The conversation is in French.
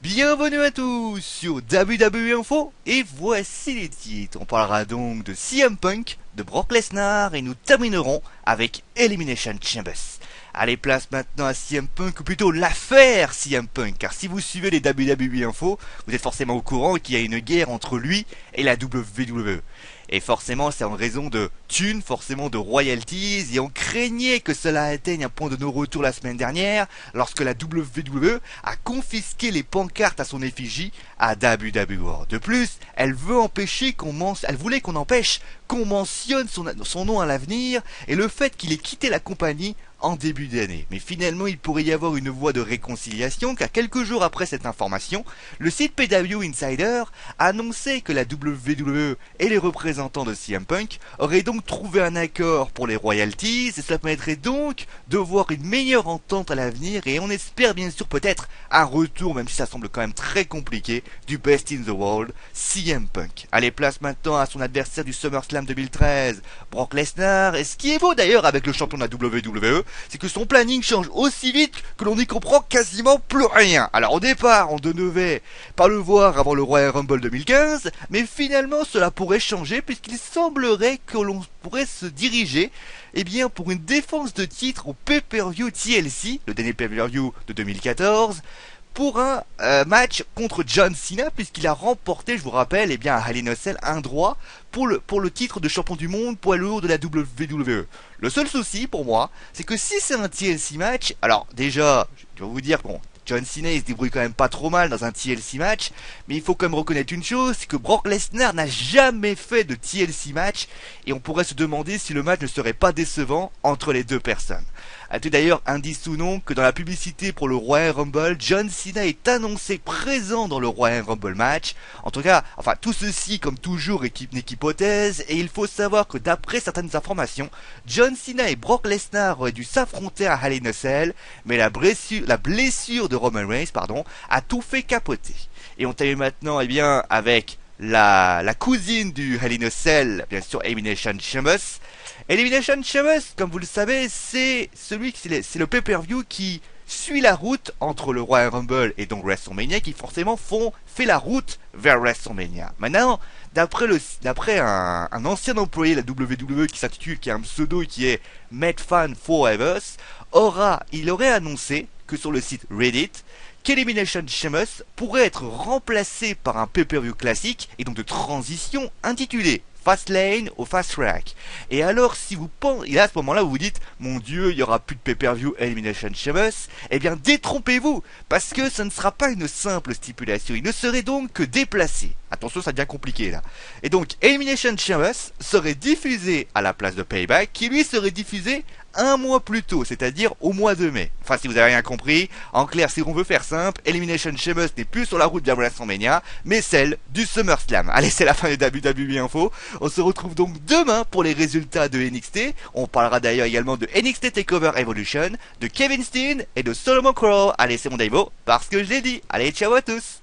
Bienvenue à tous sur WWE Info et voici les titres. On parlera donc de CM Punk, de Brock Lesnar et nous terminerons avec Elimination Chambers. Allez, place maintenant à CM Punk, ou plutôt l'affaire CM Punk, car si vous suivez les WWE Info, vous êtes forcément au courant qu'il y a une guerre entre lui et la WWE. Et forcément, c'est en raison de thunes, forcément de royalties, et on craignait que cela atteigne un point de non-retour la semaine dernière, lorsque la WWE a confisqué les pancartes à son effigie à WWE. De plus, elle voulait qu'on empêche qu'on mentionne son nom à l'avenir, et le fait qu'il ait quitté la compagnie en début d'année. Mais finalement, il pourrait y avoir une voie de réconciliation, car quelques jours après cette information, le site PW Insider annonçait que la WWE et les représentants de CM Punk auraient donc trouvé un accord pour les royalties, et cela permettrait donc de voir une meilleure entente à l'avenir, et on espère bien sûr peut-être un retour, même si ça semble quand même très compliqué, du Best in the World, CM Punk. Allez, place maintenant à son adversaire du SummerSlam 2013, Brock Lesnar, et ce qui est beau d'ailleurs avec le champion de la WWE, c'est que son planning change aussi vite que l'on n'y comprend quasiment plus rien. Alors au départ, on devait pas le voir avant le Royal Rumble 2015, mais finalement cela pourrait changer puisqu'il semblerait que l'on pourrait se diriger pour une défense de titre au pay-per-view TLC, le dernier pay-per-view de 2014, pour un match contre John Cena, puisqu'il a remporté, je vous rappelle, à Hell in a Cell, un droit pour le titre de champion du monde poids lourd de la WWE. Le seul souci pour moi, c'est que si c'est un TLC match, alors déjà, je vais vous dire, bon, John Cena il se débrouille quand même pas trop mal dans un TLC match, mais il faut quand même reconnaître une chose, c'est que Brock Lesnar n'a jamais fait de TLC match, et on pourrait se demander si le match ne serait pas décevant entre les deux personnes. A-t-il d'ailleurs indice ou non que dans la publicité pour le Royal Rumble, John Cena est annoncé présent dans le Royal Rumble match. En tout cas, tout ceci comme toujours est une hypothèse, et il faut savoir que d'après certaines informations, John Cena et Brock Lesnar auraient dû s'affronter à Hell in a Cell, mais la blessure de Roman Reigns, a tout fait capoter. Et on termine maintenant, avec la cousine du Hell in a Cell, bien sûr, Elimination Chambers. Elimination Chambers, comme vous le savez, c'est le pay-per-view qui suit la route entre le Royal Rumble et donc WrestleMania, qui forcément fait la route vers WrestleMania. Maintenant, d'après un ancien employé de la WWE qui a un pseudo qui est MedFan Forever, il aurait annoncé que sur le site Reddit, qu'Elimination Chambers pourrait être remplacé par un pay-per-view classique et donc de transition intitulé Fastlane au Fast Track. Et alors, si vous pensez, et à ce moment-là, vous vous dites, mon Dieu, il y aura plus de pay-per-view Elimination Chambers, détrompez-vous, parce que ce ne sera pas une simple stipulation, il ne serait donc que déplacé. Attention, ça devient compliqué là. Et donc, Elimination Chambers serait diffusé à la place de Payback, qui lui serait diffusé un mois plus tôt, c'est-à-dire au mois de mai. Enfin, si vous avez rien compris, en clair, si on veut faire simple, Elimination Chambers n'est plus sur la route vers WrestleMania, mais celle du SummerSlam. Allez, c'est la fin de WWE Info. On se retrouve donc demain pour les résultats de NXT. On parlera d'ailleurs également de NXT TakeOver Evolution, de Kevin Steen et de Solomon Crow. Allez, c'est mon Davo, parce que je l'ai dit. Allez, ciao à tous.